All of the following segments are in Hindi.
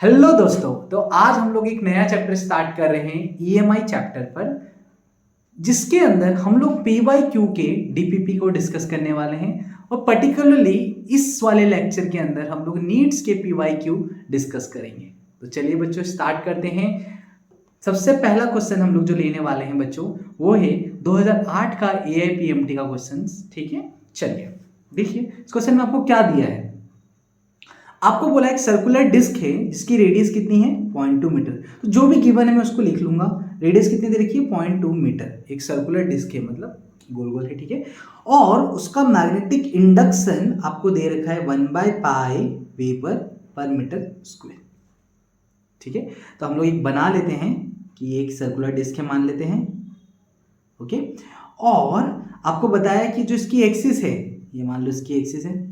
हेलो दोस्तों, तो आज हम लोग एक नया चैप्टर स्टार्ट कर रहे हैं ईएमआई चैप्टर पर, जिसके अंदर हम लोग पीवाईक्यू के डीपीपी को डिस्कस करने वाले हैं। और पर्टिकुलरली इस वाले लेक्चर के अंदर हम लोग नीड्स के पीवाईक्यू डिस्कस करेंगे। तो चलिए बच्चों स्टार्ट करते हैं। सबसे पहला क्वेश्चन हम लोग जो लेने वाले हैं बच्चों, वो है 2008 का एआईपीएमटी का क्वेश्चन। ठीक है, चलिए देखिए इस क्वेश्चन में आपको क्या दिया है। आपको बोला एक सर्कुलर डिस्क है जिसकी रेडियस कितनी है 0.2 मीटर। तो जो भी गिवन है मैं उसको लिख लूंगा। रेडियस कितनी दे रखी है 0.2 मीटर। एक सर्कुलर डिस्क है, मतलब गोल गोल है, ठीक है। और उसका मैग्नेटिक इंडक्शन आपको दे रखा है 1/π वेबर पर मीटर स्क्वायर। ठीक है, तो हम लोग एक बना लेते हैं कि एक सर्कुलर डिस्क है, मान लेते हैं। ओके, और आपको बताया कि जो इसकी एक्सिस है, ये मान लो इसकी एक्सिस है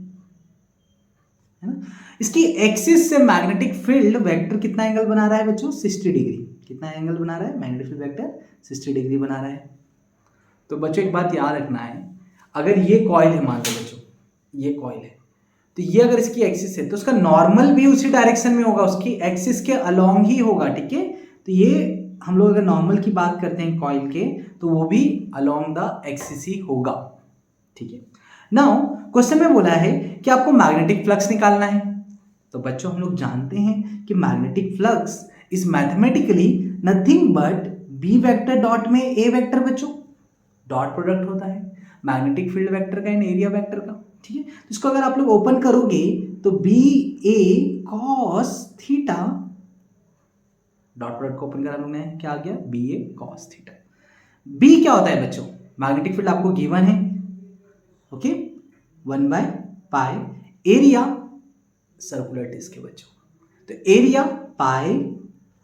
ना। इसकी एक्सिस से मैग्नेटिक फील्ड वेक्टर कितना एंगल बना रहा है बच्चों 60 डिग्री। कितना एंगल बना रहा है मैग्नेटिक फील्ड वेक्टर 60 डिग्री बना रहा है। तो बच्चों एक बात याद रखना है, अगर ये कॉइल है, मान लो बच्चों ये कॉइल है, तो ये अगर इसकी एक्सिस है तो उसका नॉर्मल भी उसी डायरेक्शन में होगा, उसकी एक्सिस के अलोंग ही होगा। ठीक है, तो ये हम लोग अगर नॉर्मल की बात करते हैं कॉइल के, तो वो भी अलोंग द एक्सिस ही होगा। ठीक है, नाउ क्वेश्चन में बोला है कि आपको मैग्नेटिक फ्लक्स निकालना है। तो बच्चों हम लोग जानते हैं कि magnetic flux is mathematically nothing but B vector dot में ए वेक्टर। बच्चों डॉट प्रोडक्ट होता है मैग्नेटिक फील्ड वेक्टर का एंड एरिया वेक्टर का। ठीक है, तो इसको अगर आप लोग ओपन करोगे तो B A cos theta, dot product को ओपन करा लोगों ने, क्या आ गया B A cos theta. B क्या होता है बच्चों, मैग्नेटिक फील्ड आपको गिवन है। ओके, 1/π एरिया सर्कुलर डिस्क के बच्चों, तो area pi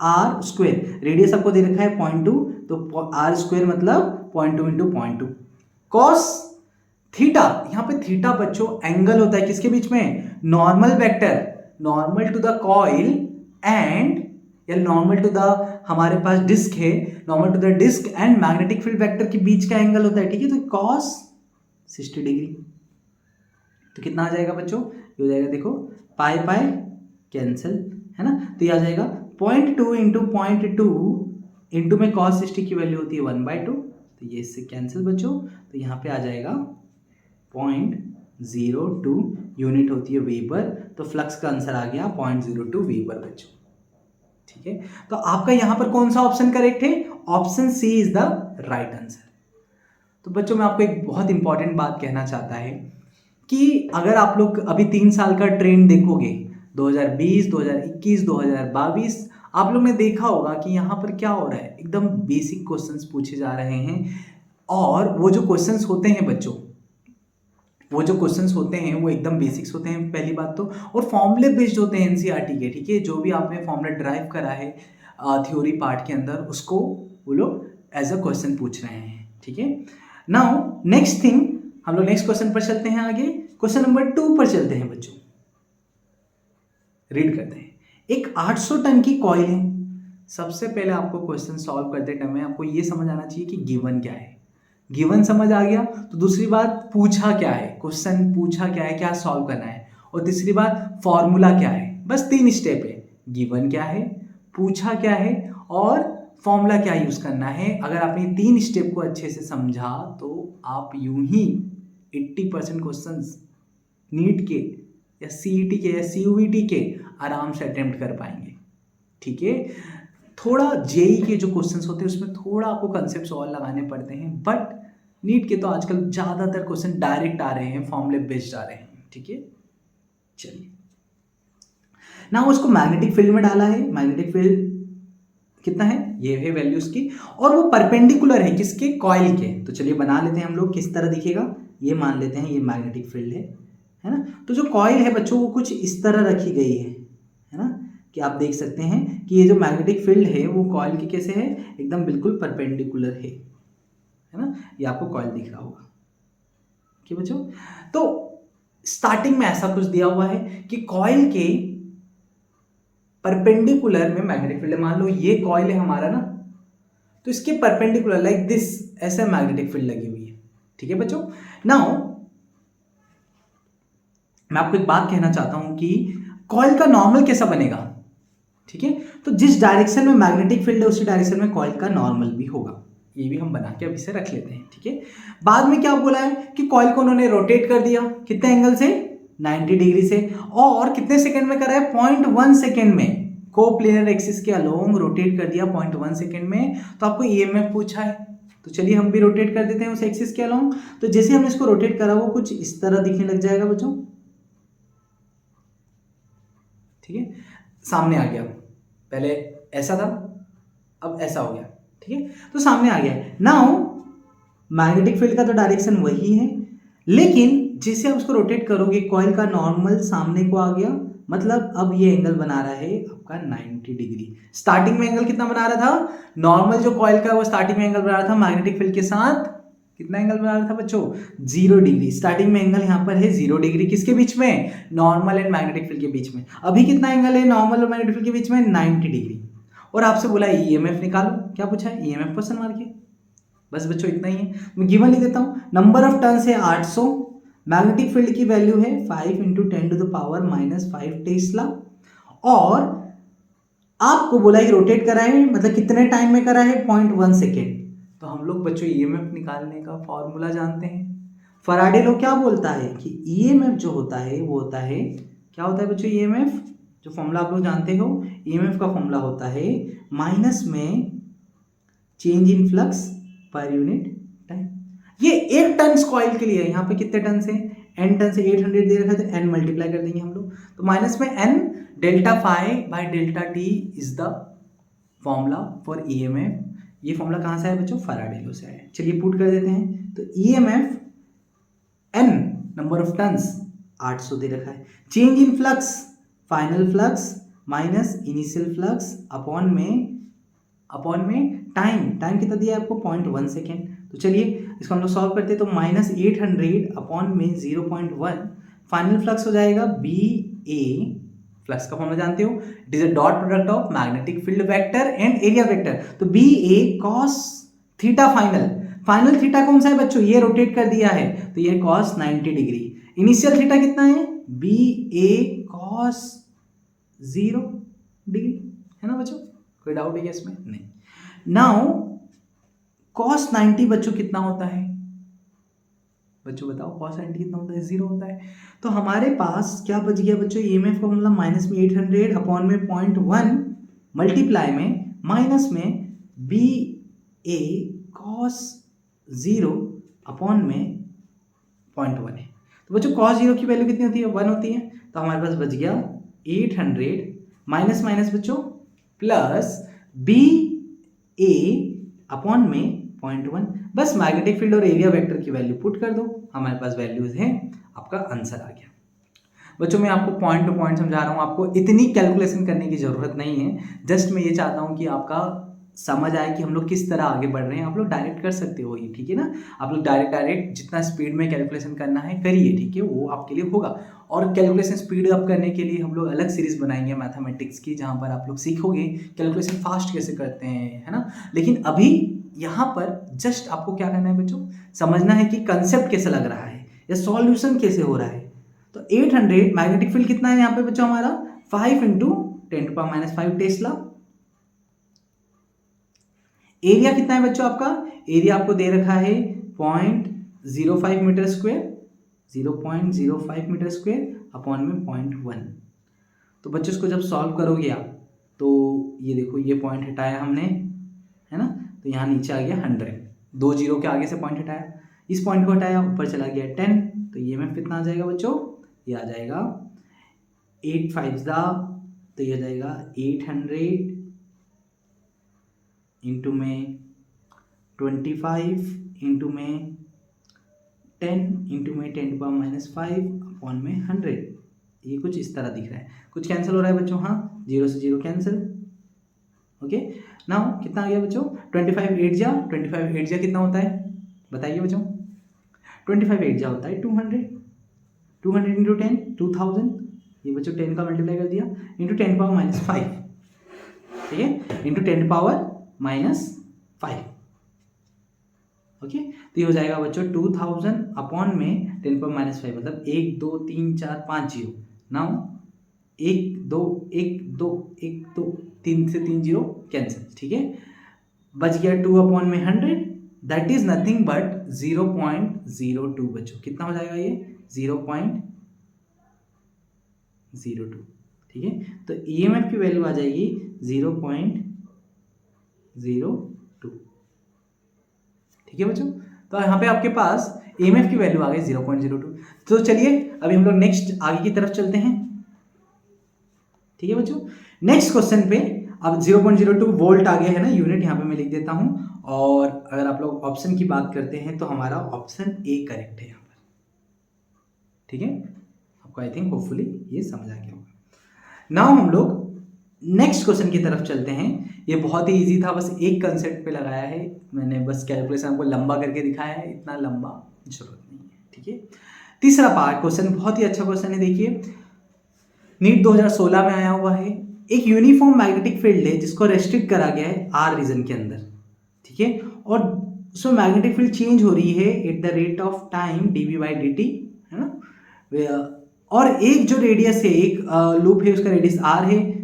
are square, radius आपको दे रखा है 0.2, तो आर स्क्वायर मतलब 0.2 इंटू 0.2 कॉस थीटा। यहां पे थीटा बच्चों एंगल होता है किसके बीच में, normal vector, normal to the coil and, या नॉर्मल टू द, हमारे पास डिस्क है, normal to the disc and magnetic field vector के बीच का एंगल होता है। ठीक है, तो कॉस 60 डिग्री। तो कितना आ जाएगा बच्चों, ये हो जाएगा देखो पाई पाई कैंसिल, है ना। तो ये आ जाएगा 0.2 इंटू 0.2 इंटू में cos 60 की वैल्यू होती है 1/2, तो ये इससे कैंसिल बच्चों। तो यहाँ पे आ जाएगा 0.02 यूनिट होती है वेबर। तो फ्लक्स का आंसर आ गया 0.02 वेबर बच्चों। ठीक है, तो आपका यहाँ पर कौन सा ऑप्शन करेक्ट है, option C is the right answer. तो बच्चों मैं आपको एक बहुत इंपॉर्टेंट बात कहना चाहता है कि अगर आप लोग अभी 3 साल का ट्रेंड देखोगे, 2020, 2021, 2022, आप लोग ने देखा होगा कि यहाँ पर क्या हो रहा है, एकदम बेसिक क्वेश्चंस पूछे जा रहे हैं। और वो जो क्वेश्चंस होते हैं बच्चों, वो जो क्वेश्चंस होते हैं वो एकदम बेसिक्स होते हैं पहली बात तो, और फॉर्मूले बेस्ड होते हैं एनसीईआरटी के। ठीक है, जो भी आपने फॉर्मूला ड्राइव करा है थ्योरी पार्ट के अंदर, उसको वो लोग एज अ क्वेश्चन पूछ रहे हैं। ठीक है, नाउ नेक्स्ट थिंग, हम लोग नेक्स्ट क्वेश्चन पर चलते हैं। आगे क्वेश्चन नंबर 2 पर चलते हैं बच्चों, रीड करते हैं। एक 800 टन की कॉइल है। सबसे पहले आपको क्वेश्चन सॉल्व करते टाइम में आपको ये समझ आना चाहिए कि गिवन क्या है। गिवन समझ आ गया तो दूसरी बात पूछा क्या है, क्वेश्चन पूछा क्या है, क्या सॉल्व करना है, और तीसरी बात फॉर्मूला क्या है। बस 3 स्टेप है, गिवन क्या है, पूछा क्या है, और फॉर्मूला क्या यूज करना है। अगर आपने 3 स्टेप को अच्छे से समझा तो आप यूं ही 80% क्वेश्चन नीट के या सीईटी के या सीयूईटी के आराम से अटेम्प्ट कर पाएंगे। ठीक है, थोड़ा जेई के जो क्वेश्चंस होते हैं उसमें थोड़ा आपको कंसेप्ट्स और लगाने पड़ते हैं, बट नीट के तो आजकल ज़्यादातर क्वेश्चन डायरेक्ट आ रहे हैं, फॉर्मूले बेस्ड आ रहे हैं। ठीक है, चलिए ना उसको मैग्नेटिक फील्ड में डाला है। मैग्नेटिक फील्ड कितना है, ये है वैल्यू उसकी, और वो परपेंडिकुलर है किसके, कॉइल के। तो चलिए बना लेते हैं हम लोग, किस तरह दिखेगा ये मान लेते हैं, ये मैग्नेटिक फील्ड है ना। तो जो कॉइल है बच्चों वो कुछ इस तरह रखी गई है ना, कि आप देख सकते हैं कि ये जो मैग्नेटिक फील्ड है वो कॉइल की कैसे है, एकदम बिल्कुल परपेंडिकुलर है ना। ये आपको कॉइल दिख रहा होगा कि बच्चों, तो स्टार्टिंग में ऐसा कुछ दिया हुआ है कि कॉइल के परपेंडिकुलर में मैग्नेटिक फील्ड है। मान लो ये कॉइल है हमारा ना, तो इसके परपेंडिकुलर लाइक दिस ऐसे मैग्नेटिक फील्ड लगी हुई है। ठीक है बच्चों, नाउ मैं आपको एक बात कहना चाहता हूं कि कॉइल का नॉर्मल कैसा बनेगा। ठीक है। तो जिस डायरेक्शन में मैग्नेटिक फील्ड है उसी डायरेक्शन में कॉइल का नॉर्मल भी होगा। ये भी हम बना के अभी से रख लेते हैं, ठीक है। बाद में क्या बोला है कि कॉइल को उन्होंने रोटेट कर दिया, कितने एंगल से, 90 डिग्री से, और कितने सेकंड में करा है, 0.1 सेकंड में कोप्लेनर एक्सिस के अलोंग रोटेट कर दिया 0.1 सेकंड में। तो आपको ईएमएफ पूछा है, तो चलिए हम भी रोटेट कर देते हैं उस एक्सिस के अलोंग। तो जैसे हमने इसको रोटेट करा वो कुछ इस तरह दिखने लग जाएगा बच्चों, ठीक है। सामने आ गया, पहले ऐसा था अब ऐसा हो गया, ठीक है। तो सामने आ गया। नाउ मैग्नेटिक फील्ड का तो डायरेक्शन वही है, लेकिन जैसे आप उसको रोटेट करोगे कॉइल का नॉर्मल सामने को आ गया, मतलब अब ये एंगल बना रहा है आपका 90 डिग्री। स्टार्टिंग में एंगल कितना बना रहा था, नॉर्मल जो कॉइल का वो स्टार्टिंग में एंगल बना रहा था मैग्नेटिक फील्ड के साथ, कितना एंगल बना रहा था बच्चों, 0 डिग्री। स्टार्टिंग में एंगल यहाँ पर है 0 डिग्री, किसके बीच में, नॉर्मल एंड मैग्नेटिक फील्ड के बीच में। अभी कितना एंगल है नॉर्मल और मैग्नेटिक फील्ड के बीच में, 90 डिग्री। और आपसे बोला ईएमएफ निकालो, क्या पूछा है, ईएमएफ क्वेश्चन मार्क है। बस बच्चों इतना ही है। मैं गिवन लिख देता हूँ, नंबर ऑफ टर्न्स है 800, मैग्नेटिक फील्ड की वैल्यू है 5 × 10⁻⁻5 टेस्ला, और आपको बोला कि रोटेट करा है, मतलब कितने टाइम में करा है, 0.1 सेकेंड। तो हम लोग बच्चों ईएमएफ निकालने का फॉर्मूला जानते हैं। फराडे लॉ क्या बोलता है कि ईएमएफ जो होता है वो होता है, क्या होता है बच्चों, ईएमएफ जो फॉर्मूला आप लोग जानते हो, ईएमएफ का फॉर्मूला होता है माइनस में change in flux per unit time. ये 1 टन कॉइल के लिए, यहाँ पे कितने टन से, n टन से 800 दे रखा है, तो n मल्टीप्लाई कर देंगे हम लोग। तो माइनस में n delta phi by delta T is the formula for EMF. ये फॉर्मूला कहाँ से आया बच्चों, फैराडे लॉ से आया। चलिए पुट कर देते हैं। तो EMF n number of turns 800 दे रखा है, change in flux final flux minus initial flux upon में टाइम कितना दिया है आपको, 0.1 सेकेंड। तो चलिए इसको हम लोग सॉल्व करते हैं। तो -800 अपॉन में 0.1, फाइनल फ्लक्स हो जाएगा बी ए, फ्लक्स का फॉर्मूला जानते हो, it is a dot product of magnetic field vector and area vector. तो B A cos theta final theta कौन सा है बच्चों, ये रोटेट कर दिया है तो ये कॉस 90 डिग्री। इनिशियल थीटा कितना है, बी ए कॉस 0 डिग्री, है ना बच्चों, कोई डाउट है इसमें, नहीं। नाउ कॉस 90 बच्चों कितना होता है, बच्चों बताओ कॉस 90 कितना होता है, 0 होता है। तो हमारे पास क्या बच गया बच्चों, ईएमएफ का मतलब माइनस में 800 अपॉन में 0.1 मल्टीप्लाई में माइनस में बी ए कॉस 0 अपॉन में 0.1 है। तो बच्चों कॉस 0 की वैल्यू कितनी होती है, 1 होती है। तो हमारे पास बच गया 800 माइनस माइनस बच्चों प्लस बी ए अपॉन में 0.1। बस मैग्नेटिक फील्ड और एरिया वेक्टर की वैल्यू पुट कर दो, हमारे पास वैल्यूज हैं, आपका आंसर आ गया। बच्चों मैं आपको पॉइंट टू पॉइंट समझा रहा हूँ, आपको इतनी कैलकुलेशन करने की जरूरत नहीं है। जस्ट मैं ये चाहता हूँ कि आपका समझ आए कि हम लोग किस तरह आगे बढ़ रहे हैं। आप लोग डायरेक्ट कर सकते हो ये, ठीक है ना, आप लोग डायरेक्ट जितना स्पीड में कैलकुलेशन करना है करिए, ठीक है, वो आपके लिए होगा। और कैलकुलेशन स्पीड अप करने के लिए हम लोग अलग सीरीज बनाएंगे मैथमेटिक्स की, जहाँ पर आप लोग सीखोगे कैलकुलेशन फास्ट कैसे करते हैं, है ना। लेकिन अभी यहाँ पर जस्ट आपको क्या करना है बच्चों, समझना है कि कंसेप्ट कैसे लग रहा है या सॉल्यूशन कैसे हो रहा है। तो 800 मैग्नेटिक फील्ड कितना है यहाँ पे बच्चों हमारा, 5 × 10⁻⁵ टेस्ला। एरिया कितना है बच्चों आपका, एरिया आपको दे रखा है 0.05 metre square, 0.05 metre square upon में 0.1। तो बच्चों इसको जब सॉल्व करोगे आप, तो ये देखो ये पॉइंट हटाया हमने, है ना, तो यहाँ नीचे आ गया 100, 2 जीरो के आगे से पॉइंट हटाया, इस पॉइंट को हटाया, ऊपर चला गया 10। तो ये में कितना आ जाएगा बच्चों, ये आ जाएगा 8 5 तो ये आ जाएगा 800 इंटू में 25 इंटू में 10 इंटू में 10⁻⁵ अपॉन में 100। ये कुछ इस तरह दिख रहा है, कुछ कैंसिल हो रहा है बच्चों, हाँ 0 से 0 कैंसिल। ओके नाउ कितना आ गया बच्चों, 25 8 जा कितना होता है बताइए बच्चों, 25 8 जा होता है 200, 200 इंटू 10 2000, ये बच्चों 10 का मल्टीप्लाई कर दिया इंटू 10⁻⁵, ठीक है, इंटू 10⁻⁵। ओके तो ये हो जाएगा बच्चों 2000 अपॉन में 10⁻⁵, मतलब 1 2 3 4 5 जीरो। नाउ 1 2 1 2 1 2 3 से 3 जीरो कैंसिल, ठीक है। बच गया 2/100, दैट इज नथिंग बट 0.02 बच्चों। कितना हो जाएगा ये 0.02, ठीक है। तो ईएमएफ की वैल्यू आ जाएगी 0.02, ठीक है बच्चों। तो यहाँ पे आपके पास ईएमएफ की वैल्यू आ गई 0.02। तो चलिए अभी हम लोग नेक्स्ट आगे की तरफ चलते हैं, ठीक है बच्चों। नेक्स्ट क्वेश्चन पे अब 0.02 वोल्ट आ गया है ना, यूनिट यहाँ पे मैं लिख देता हूँ। और अगर आप लोग ऑप्शन की बात करते हैं तो हमारा ऑप्शन ए करेक्ट है यहाँ पर, ठीक है। आपको आई थिंक होपफुली ये समझ आ गया होगा। नाउ हम लोग नेक्स्ट क्वेश्चन की तरफ चलते हैं। ये बहुत ही इजी था, बस एक कंसेप्ट पे लगाया है मैंने, बस कैलकुलेशन आपको लंबा करके दिखाया है, इतना लंबा जरूरत नहीं है, ठीक है। तीसरा पार्ट क्वेश्चन बहुत ही अच्छा क्वेश्चन है, देखिए नीट 2016 में आया हुआ है। एक यूनिफॉर्म मैग्नेटिक फील्ड है जिसको रेस्ट्रिक्ट करा गया है आर रीजन के अंदर, ठीक है। और उसमें मैग्नेटिक फील्ड चेंज हो रही है at the rate of time dv/dt, है ना। और एक जो रेडियस है, एक लूप है, उसका रेडियस आर है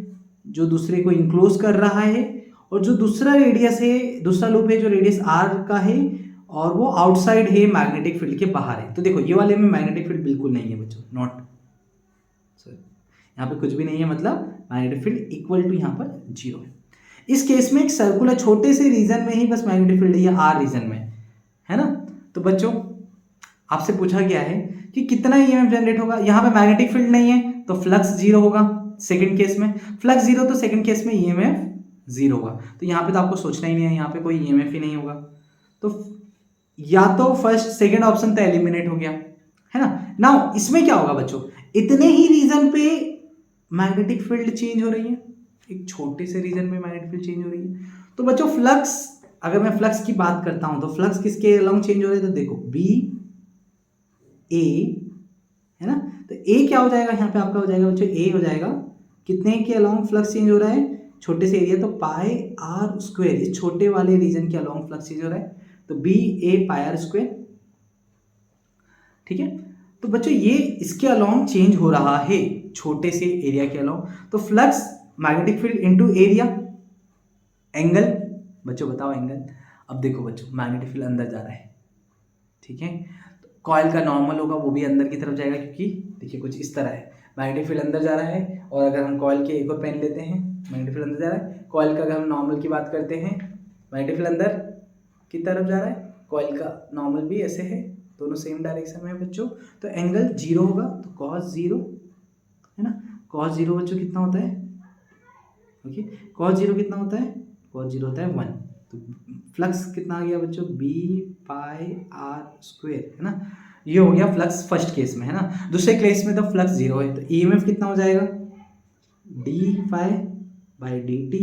जो दूसरे को इंक्लोज कर रहा है, और जो दूसरा रेडियस है, दूसरा लूप है जो रेडियस आर का है और वो आउटसाइड है, मैग्नेटिक फील्ड के बाहर है। तो देखो ये वाले में मैग्नेटिक फील्ड बिल्कुल नहीं है बच्चों, नॉट, यहाँ पे कुछ भी नहीं है, मतलब मैग्नेटिक फील्ड इक्वल टू यहाँ पर 0 है। इस केस में एक सर्कुलर छोटे से रीजन में ही बस मैग्नेटिक फील्ड है, ये आर रीजन में, है ना। तो बच्चों आपसे पूछा गया है कि कितना ईएमएफ जनरेट होगा। यहाँ पे मैग्नेटिक फील्ड नहीं है तो फ्लक्स 0 होगा सेकंड केस में, फ्लक्स 0 तो सेकंड केस में ईएमएफ 0 होगा। तो यहाँ पे तो आपको सोचना ही नहीं है, यहाँ पे कोई ईएमएफ ही नहीं होगा। तो या तो फर्स्ट सेकंड ऑप्शन तो एलिमिनेट हो गया, है ना। नाउ इसमें क्या होगा बच्चों, इतने ही रीजन पे मैग्नेटिक फील्ड चेंज हो रही है, एक छोटे से रीजन में मैग्नेटिक फील्ड चेंज हो रही है। तो बच्चों फ्लक्स, अगर मैं फ्लक्स की बात करता हूं तो फ्लक्स किसके अलोंग चेंज हो रहे हैं, तो देखो बी ए, है ना। तो ए क्या हो जाएगा यहाँ पे आपका, हो जाएगा बच्चों ए हो जाएगा, कितने के अलोंग फ्लक्स चेंज हो रहा है, छोटे से एरिया, तो पाई आर स्क्वायर, इस छोटे वाले रीजन के अलोंग फ्लक्स चेंज हो रहा है, तो B A pi are square, ठीक है। तो बच्चों ये इसके अलोंग चेंज हो रहा है, छोटे से एरिया के अलोंग। तो flux magnetic field into area, angle, बच्चों बताओ एंगल। अब देखो बच्चों मैग्नेटिक फील्ड अंदर जा रहा है, ठीक है। तो कॉइल का नॉर्मल होगा वो भी अंदर की तरफ जाएगा, क्योंकि देखिए कुछ इस तरह है, मैग्नेटिक फील्ड अंदर जा रहा है। और अगर हम कॉइल के एक और पेन लेते हैं, मैग्नेटिक फील्ड अंदर जा रहा है। कॉइल का अगर हम नॉर्मल की बात करते हैं, मैग्नेटिक फील्ड अंदर की तरफ जा रहा है, कॉइल का नॉर्मल भी ऐसे है, दोनों सेम डायरेक्शन में है बच्चों। तो एंगल 0 होगा, तो cos 0, है ना। cos 0 बच्चों कितना होता है, ओके, cos 0 कितना होता है, cos 0 होता है 1। तो फ्लक्स कितना आ गया बच्चों, बी पाई आर स्क्वायर, है ना। ये हो गया फ्लक्स फर्स्ट केस में, है ना। दूसरे केस में तो फ्लक्स 0 है, तो ईएमएफ कितना हो जाएगा, D phi by D T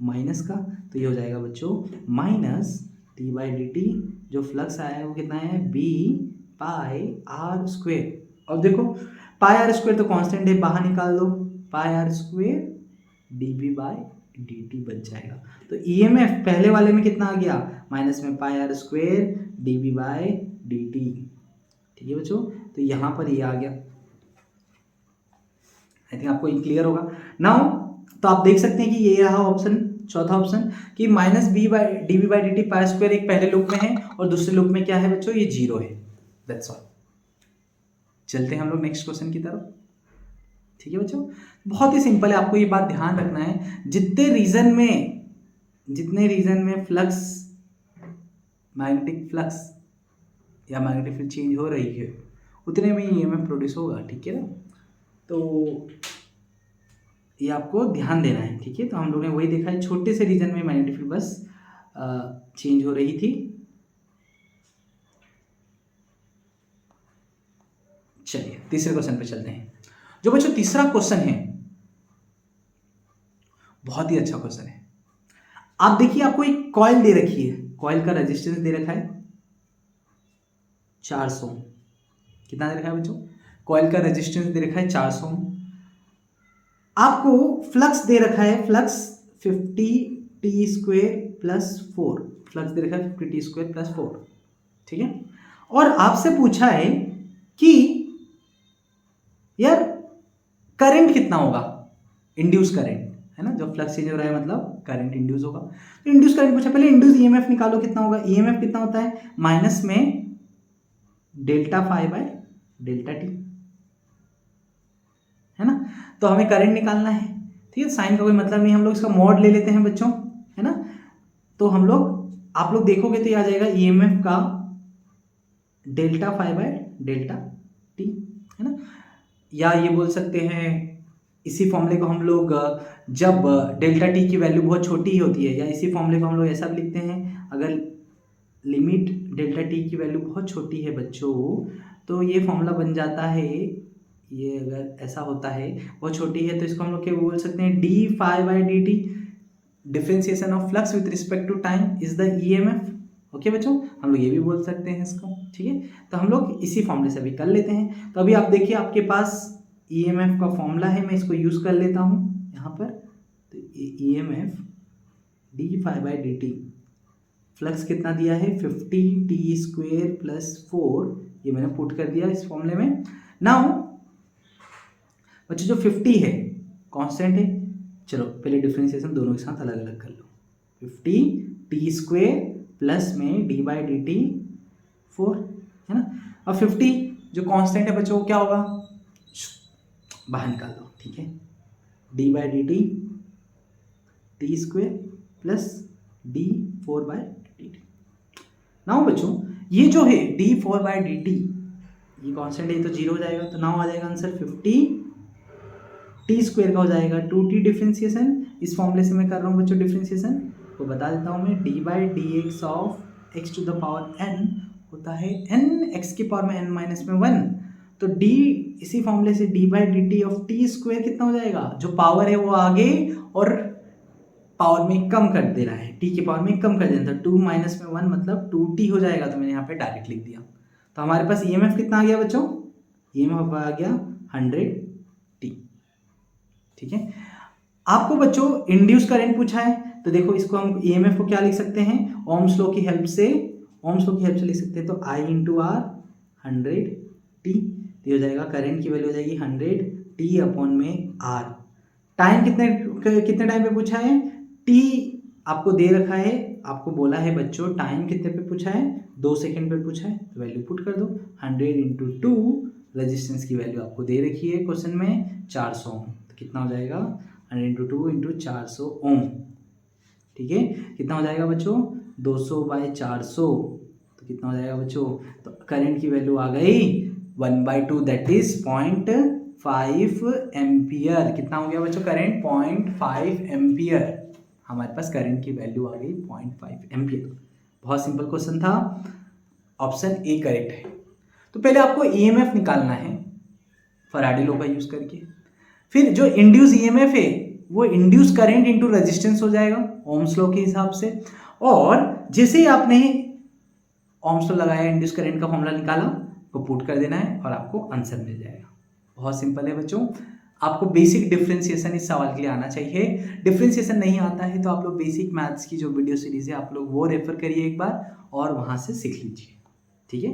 minus का, तो ये हो जाएगा बच्चों minus T by D T, जो फ्लक्स आया है वो कितना है, बी पाई आर स्क्वायर। अब देखो पाई आर स्क्वायर तो कांस्टेंट है, बाहर निकाल दो, pi are square d B by D t बच जाएगा। तो ईएमएफ पहले वाले में कितना आ गया, माइनस में pi are square d B by D t, ठीक है बच्चों। तो यहाँ पर ये आ गया, आई थिंक आपको ये क्लियर होगा नाउ। तो आप देख सकते हैं कि ये रहा ऑप्शन, चौथा ऑप्शन, कि minus B by D B by D T pi square एक पहले लूप में है और दूसरे लूप में क्या है बच्चों, ये 0 है, दैट्स ऑल। चलते हैं हम लोग नेक्स्ट क्वेश्चन की तरफ, ठीक है बच्चों। बहुत ही सिंपल है, आपको ये बात ध्यान रखना है, जितने रीजन में फ्लक्स, मैग्नेटिक फ्लक्स या मैग्नेटिक फील्ड चेंज हो रही है, उतने में ईएमएफ प्रोड्यूस होगा, ठीक है ना। तो ये आपको ध्यान देना है, ठीक है। तो हम लोगों ने वही देखा है, छोटे से रीजन में मैग्नेटिक फील्ड बस चेंज हो रही थी। चलिए तीसरे क्वेश्चन पे चलते हैं। जो बच्चों तीसरा क्वेश्चन है बहुत ही अच्छा क्वेश्चन है। आप देखिए आपको एक कॉइल दे रखी है, कॉइल का रेजिस्टेंस दे रखा है 400, कितना दे रखा है बच्चों, कॉइल का रेजिस्टेंस दे रखा है 400। आपको फ्लक्स दे रखा है, flux 50t square plus 4, flux दे रखा है 50t स्क्वायर प्लस 4, ठीक है। और आपसे पूछा है कि यार करंट कितना होगा, इंड्यूस करंट है ना, जब फ्लक्स चेंज हो रहा है मतलब करंट इंड्यूस होगा। तो इंड्यूस करंट पूछा, पहले इंड्यूस ईएमएफ निकालो कितना होगा। ईएमएफ कितना होता है, माइनस में delta phi by delta T, है ना। तो हमें करंट निकालना है, ठीक है। साइन का कोई मतलब नहीं, हम लोग इसका मॉड ले लेते हैं बच्चों, है ना। तो हम लोग, आप लोग देखोगे तो ये आ जाएगा ईएमएफ का delta phi by delta T, है ना। या ये बोल सकते हैं, इसी फॉर्मूले को हम लोग जब डेल्टा टी की वैल्यू बहुत छोटी होती है, या इसी फॉर्मूले को हम लोग ऐसा भी लिखते हैं, अगर लिमिट डेल्टा टी की वैल्यू बहुत छोटी है बच्चों, तो ये फॉर्मूला बन जाता है, ये अगर ऐसा होता है बहुत छोटी है, तो इसको हम लोग क्या बोल सकते हैं, D phi by D T, differentiation of flux with respect to time is the EMF. Okay बच्चों, हम लोग ये भी बोल सकते हैं इसको, ठीक है। तो हम लोग इसी फॉर्मूले से अभी कर लेते हैं। तो अभी आप देखिए आपके पास ईएमएफ का फॉर्मूला है, मैं इसको यूज कर लेता हूँ यहाँ पर। तो EMF D phi by D T, flux कितना दिया है 50 टी स्क्वेयर प्लस 4, ये मैंने पुट कर दिया इस फॉर्मूले में। नाउ बच्चों जो 50 है कांस्टेंट है, चलो पहले डिफरेंशिएशन दोनों के साथ अलग अलग कर लो। 50 टी स्क्वेयर प्लस में डी बाई डी टी 4, है ना। अब 50 जो कांस्टेंट है बच्चों वो क्या होगा, बाहर निकाल दो, ठीक है। D by D T square plus D 4 by D T. Now बच्चों ये जो है डी 4 बाई डी टी, ये कांस्टेंट है तो जीरो हो जाएगा, तो नाउ आ जाएगा आंसर 50 टी स्क्वेयर का हो जाएगा 2t डिफरेंशिएशन, इस फॉर्मूले से मैं कर रहा हूँ बच्चों डिफरेंशिएशन, तो बता देता हूँ मैं, D by D X of X to the power n होता है n x की पावर में n माइनस में 1, तो d इसी फॉर्मूले से D by D T of T square कितना हो जाएगा, जो पावर है वो आगे और पावर में कम कर दे रहा है, t की पावर में कम कर देना था, 2 माइनस में 1 मतलब 2t हो जाएगा, तो मैंने यहाँ पे डायरेक्ट लिख दिया। तो हमारे पास ईएमएफ कितना आ गया बच्चों, ईएमएफ आ गया 100t, ठीक है। आपको बच्चों इंड्यूस करंट पूछा है, तो देखो इसको हम ईएमएफ को क्या लिख सकते हैं, ओम्स लॉ की हेल्प से, लिख सकते हैं। तो I इंटू आर 100t, तो हो जाएगा करंट की वैल्यू हो जाएगी 100t अपॉन में r। टाइम कितने टाइम पे पूछा है, t आपको दे रखा है, आपको बोला है बच्चों टाइम कितने पे पूछा है, 2 सेकंड पे पूछा है, तो वैल्यू पुट कर दो। 100 इंटू 2, रेजिस्टेंस की वैल्यू आपको दे रखी है क्वेश्चन में 400 ओम, तो कितना हो जाएगा 100 इंटू 2 इंटू 400 ओम, ठीक है। कितना हो जाएगा बच्चों 200 बाई 400, तो कितना हो जाएगा बच्चों, तो करंट की वैल्यू आ गई 1/2 दैट इज 0.5 एम्पियर। कितना हो गया बच्चों करंट, 0.5 एम्पियर, हमारे पास करंट की वैल्यू आ गई 0.5 एम्पियर। बहुत सिंपल क्वेश्चन था, ऑप्शन ए करेक्ट है। तो पहले आपको ईएमएफ निकालना है फैराडे लॉ का यूज करके, फिर जो इंड्यूस ईएमएफ है वो इंड्यूस करंट इनटू रेजिस्टेंस हो जाएगा ओम्स लॉ के हिसाब से, और जैसे ही आपने ओम्स लॉ लगाया, इंड्यूस करंट का फॉर्मूला निकाला, को पुट कर देना है और आपको आंसर मिल जाएगा। बहुत सिंपल है बच्चों, आपको बेसिक डिफरेंशिएशन इस सवाल के लिए आना चाहिए। डिफरेंशिएशन नहीं आता है तो आप लोग बेसिक मैथ्स की जो वीडियो सीरीज है आप लोग वो रेफर करिए एक बार और वहां से सीख लीजिए, ठीक है।